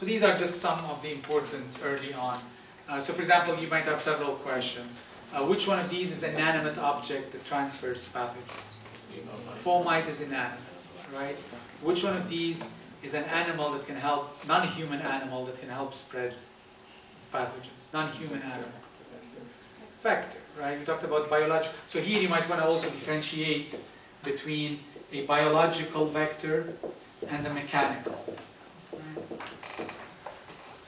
So these are just some of the important early on. So for example, you might have several questions. Which one of these is an inanimate object that transfers pathogens? Fomite is inanimate, right? Which one of these is an animal that can help, non-human animal that can help spread pathogens? Non-human animal. Vector, right? We talked about biological. So here you might want to also differentiate between a biological vector and a mechanical.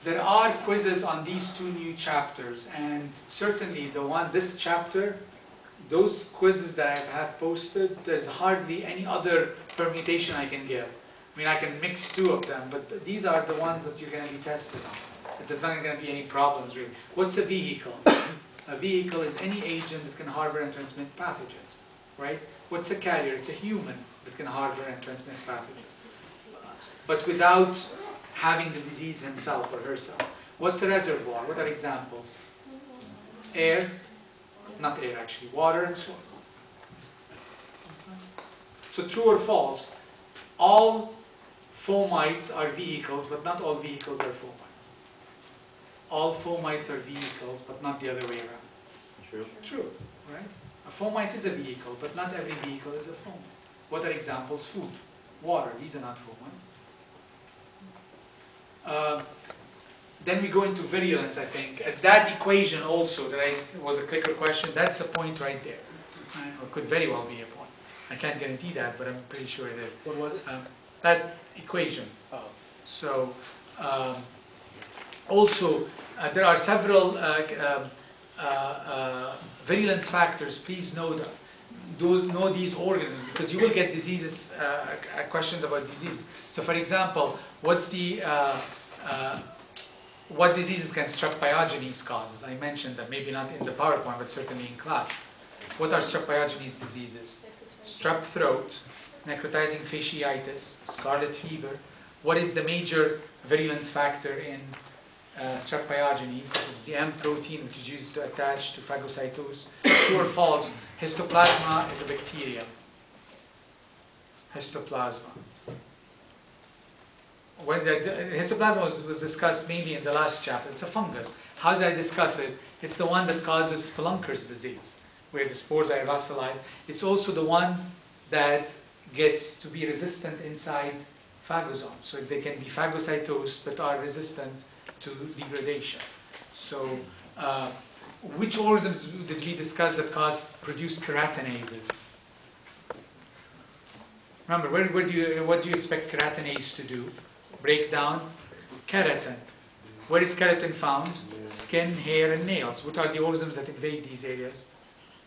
There are quizzes on these two new chapters, and certainly this chapter, those quizzes that I have posted, there's hardly any other permutation I can give. I mean, I can mix two of them, but these are the ones that you're going to be tested on. There's not going to be any problems, really. What's a vehicle? A vehicle is any agent that can harbor and transmit pathogens, right? What's a carrier? It's a human that can harbor and transmit pathogens, but without having the disease himself or herself. What's a reservoir? What are examples? Air, not air actually, water and soil. So true or false, all fomites are vehicles, but not all vehicles are fomites. All fomites are vehicles, but not the other way around. True. True, right? A fomite is a vehicle, but not every vehicle is a fomite. What are examples? Food, water, these are not fomites. Then we go into virulence, I think. That equation also, was a clicker question, that's a point right there. Or could very well be a point. I can't guarantee that, but I'm pretty sure it is. What was it? That equation. Oh. So, also, there are several virulence factors. Please know them. Know these organisms, because you will get diseases, questions about disease. So, for example, what diseases can strep pyogenes causes? I mentioned that, maybe not in the PowerPoint, but certainly in class. What are strep pyogenes diseases? Strep throat, necrotizing fasciitis, scarlet fever. What is the major virulence factor in strep pyogenes? It's the M protein, which is used to attach to phagocytose. True or false? Histoplasma is a bacterium. Histoplasma. When histoplasma was discussed mainly in the last chapter. It's a fungus. How did I discuss it? It's the one that causes Spelunker's disease, where the spores are aerosolized. It's also the one that gets to be resistant inside phagosomes. So they can be phagocytosed but are resistant to degradation. So which organisms did we discuss that produce keratinases? Remember, what do you expect keratinase to do? Break down keratin. Where is keratin found? Skin, hair, and nails. What are the organisms that invade these areas?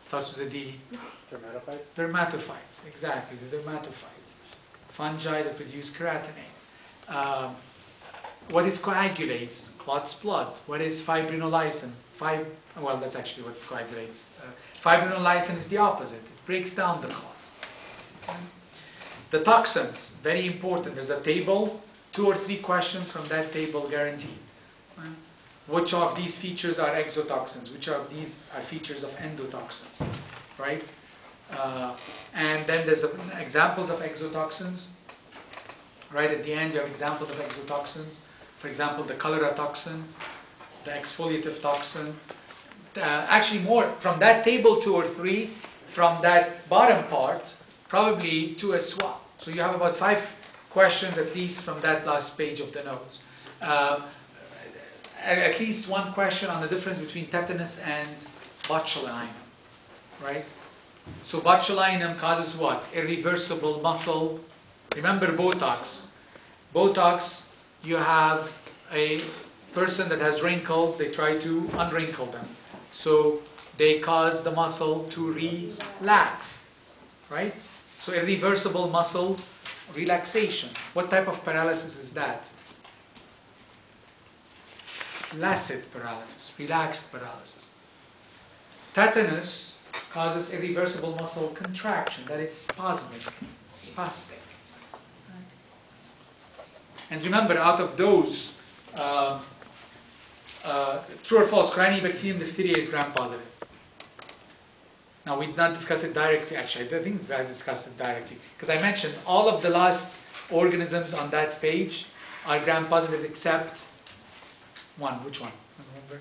Starts with a D. Dermatophytes? Dermatophytes, exactly, the dermatophytes. Fungi that produce keratinase. What is coagulase? Clots blood. What is fibrinolysin? Well, that's actually what coagulates. Fibrinolysin is the opposite. It breaks down the clot. Okay. The toxins, very important. There's a table, 2 or 3 questions from that table guaranteed. Right? Which of these features are exotoxins? Which of these are features of endotoxins? Right? And then there's examples of exotoxins. Right at the end, you have examples of exotoxins. For example, the cholera toxin, the exfoliative toxin. Actually, more from that table, 2 or 3. From that bottom part, probably 2 as well. So you have about 5 questions at least from that last page of the notes. At least 1 question on the difference between tetanus and botulinum, right? So botulinum causes what? Irreversible muscle. Remember Botox. Botox, you have a person that has wrinkles, they try to unwrinkle them. So they cause the muscle to relax, right? So irreversible muscle relaxation. What type of paralysis is that? Flaccid paralysis, relaxed paralysis. Tetanus causes irreversible muscle contraction, that is spasmic, spastic. And remember, out of those, true or false, Cranibacterium diphtheria is gram-positive. Now, we did not discuss it directly, actually. I think I discussed it directly. Because I mentioned all of the last organisms on that page are gram-positive except one. Which one? Remember?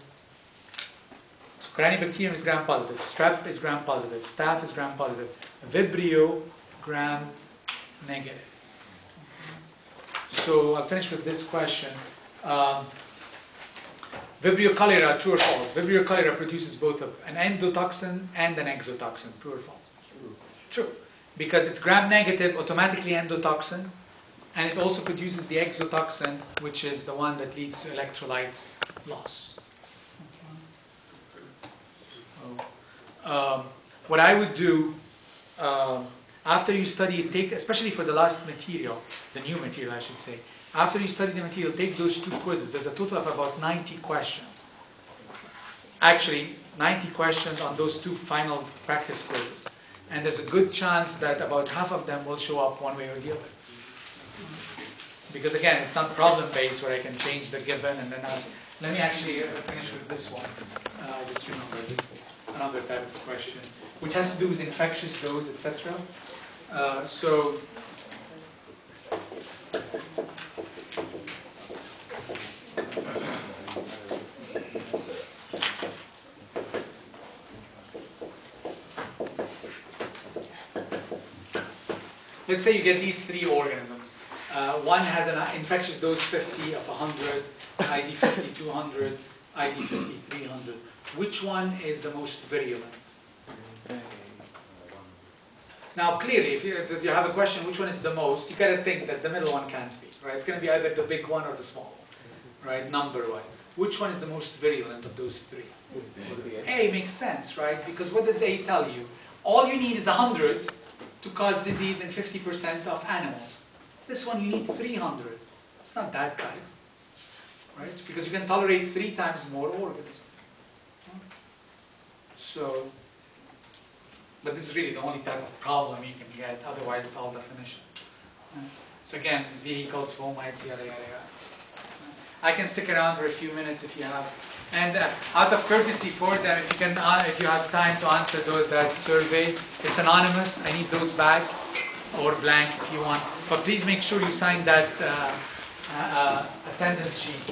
So Corynebacterium is gram-positive. Strep is gram-positive. Staph is gram-positive. Vibrio, gram-negative. So I'll finish with this question. Vibrio cholera, true or false? Vibrio cholera produces both an endotoxin and an exotoxin. True or false? True. Because it's gram-negative, automatically endotoxin, and it also produces the exotoxin, which is the one that leads to electrolyte loss. What I would do, after you study it, especially for the last material, the new material I should say, after you study the material, take those 2 quizzes. There's a total of about 90 questions. Actually, 90 questions on those 2 final practice quizzes. And there's a good chance that about half of them will show up one way or the other. Because again, it's not problem-based where I can change the given and then let me actually finish with this one. I just remembered another type of question, which has to do with infectious dose, etc. So let's say you get these 3 organisms. One has an infectious dose 50 of 100, ID 50 200, ID 50 300. Which one is the most virulent? Now clearly, if you have a question, which one is the most, you got to think that the middle one can't be, right? It's going to be either the big one or the small one, right, number-wise. Which one is the most virulent of those 3? A makes sense, right? Because what does A tell you? All you need is 100 to cause disease in 50% of animals. This one you need 300. It's not that bad, right? Because you can tolerate 3 times more organisms. So, but this is really the only type of problem you can get. Otherwise, it's all definition. So again, vehicles, fomites, yada yada yada. I can stick around for a few minutes if you have. And out of courtesy for them, if you can, if you have time to answer that survey, it's anonymous. I need those back, or blanks if you want. But please make sure you sign that attendance sheet.